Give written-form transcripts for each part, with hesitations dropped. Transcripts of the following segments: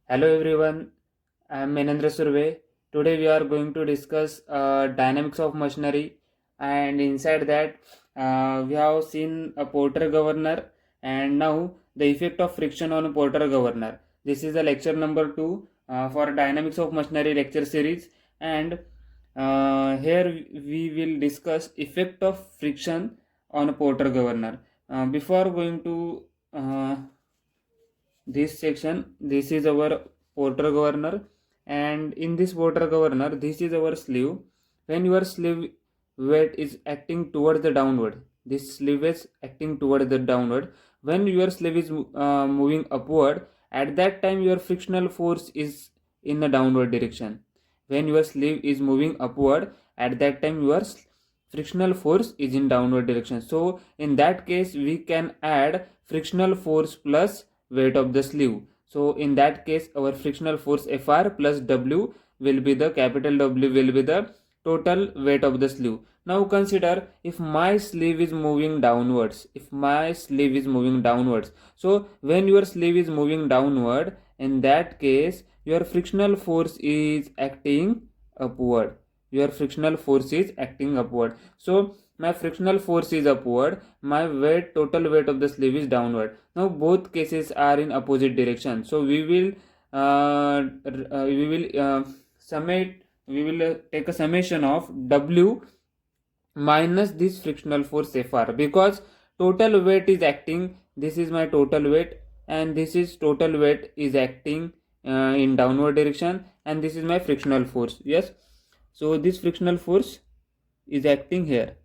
Hello everyone, I am Menendra Surve. Today we are going to discuss dynamics of machinery, and inside that we have seen a Porter governor, and now the effect of friction on a Porter governor. This is the lecture number 2 for dynamics of machinery lecture series, and here we will discuss effect of friction on a Porter governor. Before going to this section, this is our Porter governor, and in this Porter governor this is our sleeve. When your sleeve weight is acting towards the downward, this sleeve is acting towards the downward. When your sleeve is moving upward, at that time your frictional force is in the downward direction. When your sleeve is moving upward, at that time your frictional force is in downward direction. So in that case we can add frictional force plus weight of the sleeve. So in that case our frictional force Fr plus W will be the capital W will be the total weight of the sleeve. Now consider if my sleeve is moving downwards. If my sleeve is moving downwards. So when your sleeve is moving downward, in that case your frictional force is acting upward. Your frictional force is acting upward. So my frictional force is upward, my weight, total weight of the sleeve is downward. Now both cases are in opposite direction. So we will summate. We will take a summation of W minus this frictional force Fr, because total weight is acting. This is my total weight, and this is total weight is acting in downward direction, and this is my frictional force. Yes. So this frictional force is acting here.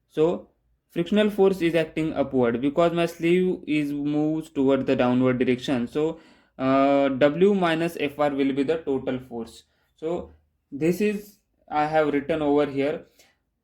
So frictional force is acting upward because my sleeve is moves toward the downward direction. So W minus Fr will be the total force. So this is I have written over here.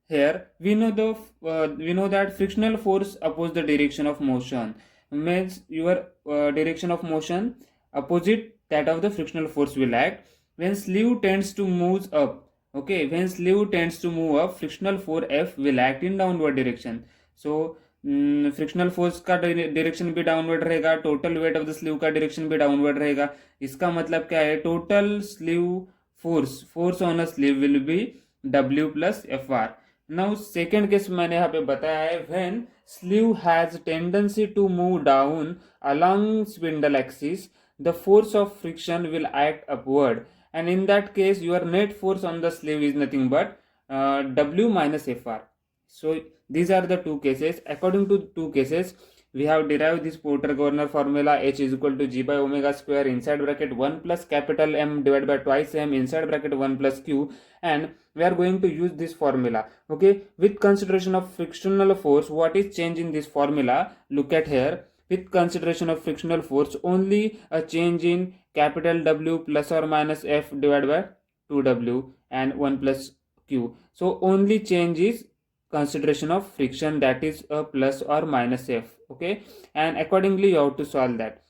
Here we know that frictional force oppose the direction of motion. Means your direction of motion opposite that of the frictional force will act. When sleeve tends to move up, okay, when sleeve tends to move up, frictional force F will act in downward direction. So frictional force का direction भी downward रहेगा, total weight of the sleeve का direction भी downward रहेगा. इसका मतलब क्या है, total sleeve force on a sleeve will be W plus Fr. Now second case मैंने यहाँ पे बताया है, when sleeve has tendency to move down along spindle axis, the force of friction will act upward, and in that case your net force on the sleeve is nothing but W minus Fr. So these are the two cases. According to two cases, we have derived this Porter governor formula, H is equal to G by omega square inside bracket 1 plus capital M divided by twice M inside bracket 1 plus Q, and we are going to use this formula. Okay, with consideration of frictional force, what is change in this formula? Look at here. With consideration of frictional force, only a change in capital W plus or minus F divided by 2W and 1 plus Q. So only change is consideration of friction, that is a plus or minus F. Okay, and accordingly you have to solve that.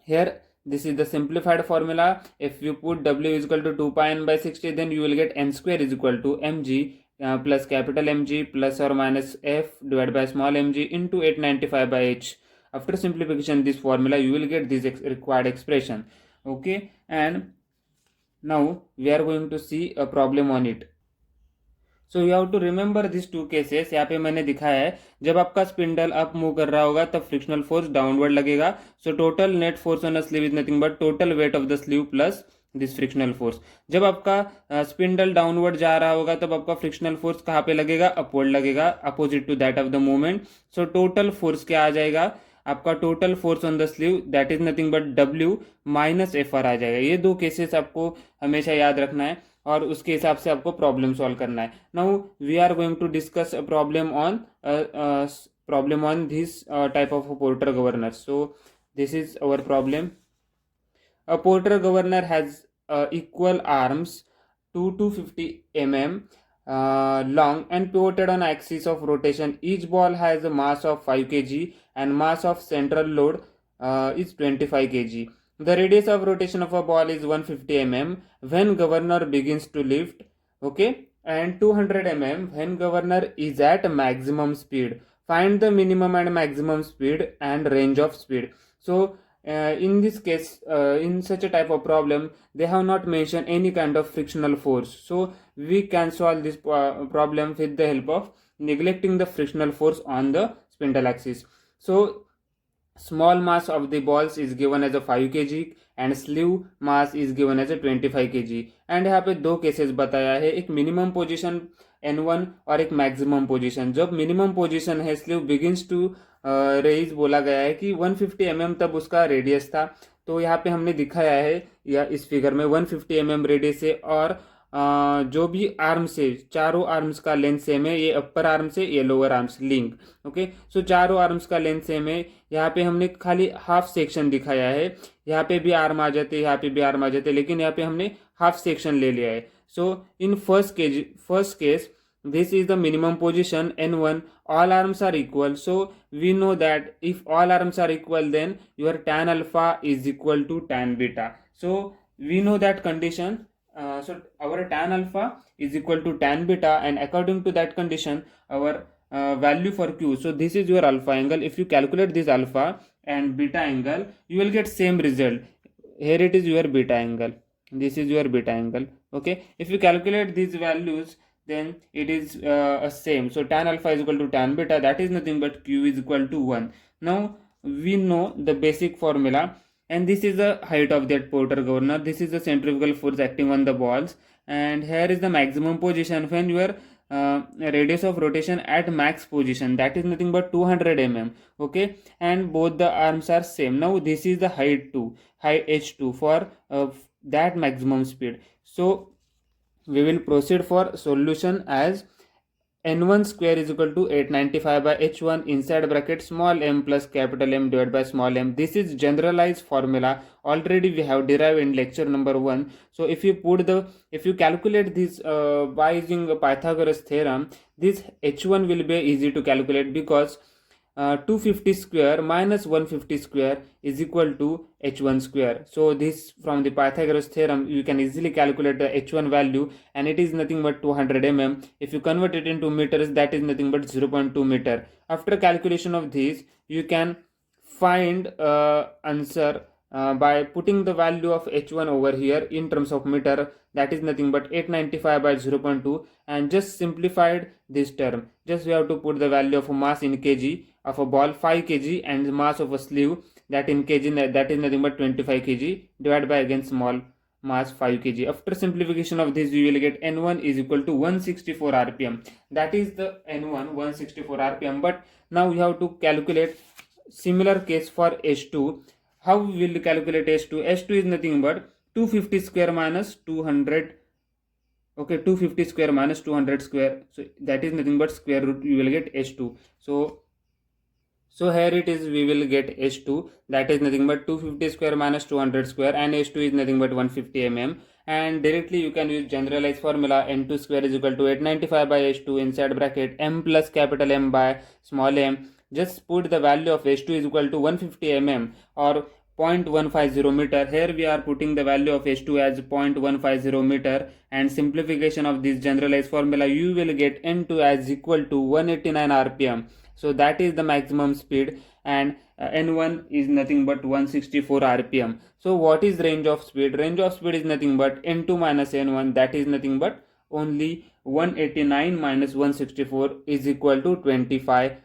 Here this is the simplified formula. If you put W is equal to 2 pi n by 60, then you will get n square is equal to mg plus capital Mg plus or minus F divided by small mg into 895 by h. After simplification this formula, you will get this required expression. Okay, and now we are going to see a problem on it. So you have to remember this two cases. यहाँ पे मैंने दिखाया है, जब आपका spindle up move कर रहा होगा तब फ्रिक्शनल फोर्स डाउनवर्ड लगेगा. So total net force on a sleeve is nothing but total weight of the sleeve plus this frictional force. जब आपका स्पिंडल डाउनवर्ड जा रहा होगा तब आपका फ्रिक्शनल फोर्स कहाँ पे लगेगा, अपवर्ड लगेगा, opposite to that of the movement. So total force क्या आ जाएगा, आपका total force on the sleeve that is nothing but W minus Fr आ जाएगा. ये दो केसेस आपको हमेशा याद रखना है और उसके हिसाब से आपको प्रॉब्लम सॉल्व करना है. Now we are going to discuss a problem on this type of porter governor. So this is our problem. A porter governor has equal arms 250 mm long and pivoted on axis of rotation. Each ball has a mass of 5 kg and mass of central load is 25 kg. The radius of rotation of a ball is 150 mm when governor begins to lift, okay, and 200 mm when governor is at maximum speed. Find the minimum and maximum speed and range of speed. So in this case, in such a type of problem, they have not mentioned any kind of frictional force. So we can solve this problem with the help of neglecting the frictional force on the spindle axis. So small mass of the balls is given as a 5 kg and sleeve mass is given as a 25 kg. And यहाँ पे दो cases बताया है, एक minimum position N1 और एक maximum position. जब minimum position है स्लीव बिगिंस टू रेज बोला गया है कि 150 mm तब उसका रेडियस था. तो यहाँ पे हमने दिखाया है या इस फिगर में 150 mm रेडियस है और जो भी आर्म से चारों आर्म्स का लेंथ सेम है, ये अपर आर्म से ये लोअर आर्म्स लिंक. ओके, सो चारों आर्म्स का लेंथ सेम है. यहाँ पे हमने खाली हाफ सेक्शन दिखाया है, यहाँ पे भी आर्म आ जाते, यहाँ पे भी आर्म आ जाते, लेकिन यहाँ पे हमने हाफ सेक्शन ले लिया है. So in first case this is the minimum position N1, all arms are equal. So we know that if all arms are equal, then your tan alpha is equal to tan beta. So we know that condition. So our tan alpha is equal to tan beta, and according to that condition our value for Q. So this is your alpha angle. If you calculate this alpha and beta angle, you will get same result. Here it is your beta angle, this is your beta angle. Okay, if you calculate these values, then it is same. So tan alpha is equal to tan beta, that is nothing but Q is equal to 1. Now we know the basic formula, and this is the height of that Porter governor, this is the centrifugal force acting on the balls, and here is the maximum position when your radius of rotation at max position, that is nothing but 200 mm. Okay, and both the arms are same. Now this is the height h2 for that maximum speed. So we will proceed for solution as N1 square is equal to 895 by H1 inside bracket small m plus capital M divided by small m. This is generalized formula, already we have derived in lecture number 1. So if you calculate this by using Pythagoras theorem, this H1 will be easy to calculate, because 250 square minus 150 square is equal to h1 square. So this, from the Pythagoras theorem, you can easily calculate the h1 value, and it is nothing but 200 mm. If you convert it into meters, that is nothing but 0.2 meter. After calculation of this, you can find answer by putting the value of h1 over here in terms of meter, that is nothing but 895 by 0.2, and just simplified this term. Just we have to put the value of mass in kg of a ball 5 kg and mass of a sleeve that in kg, that is nothing but 25 kg divided by again small mass 5 kg. After simplification of this, we will get N1 is equal to 164 rpm. That is the N1, 164 rpm. But now we have to calculate similar case for H2. How we will calculate H2? H2 is nothing but 250 square minus 200. Okay, 250 square minus 200 square. So that is nothing but square root. You will get H2. So here it is, we will get H2, that is nothing but 250 square minus 200 square, and H2 is nothing but 150 mm. And directly you can use generalized formula, N2 square is equal to 895 by H2 inside bracket m plus capital M by small m. Just put the value of H2 is equal to 150 mm or 0.150 meter. Here we are putting the value of H2 as 0.150 meter, and simplification of this generalized formula, you will get N2 as equal to 189 rpm. So that is the maximum speed, and N1 is nothing but 164 rpm. So what is range of speed? Range of speed is nothing but N2 minus N1, that is nothing but only 189 minus 164 is equal to 25.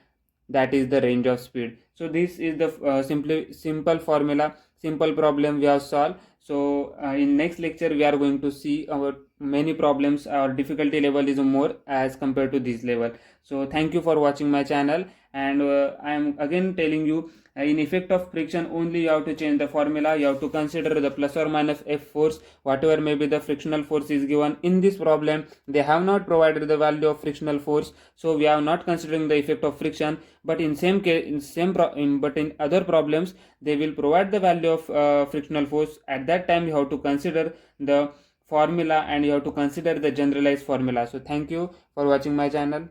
That is the range of speed. So this is the simple formula, simple problem we have solved. So in next lecture we are going to see our many problems. Our difficulty level is more as compared to this level. So thank you for watching my channel, and I am again telling you, in effect of friction only you have to change the formula. You have to consider the plus or minus F force, whatever may be the frictional force is given. In this problem they have not provided the value of frictional force, so we are not considering the effect of friction. But in same case, but in other problems they will provide the value of frictional force. At that time you have to consider the formula, and you have to consider the generalized formula. So thank you for watching my channel.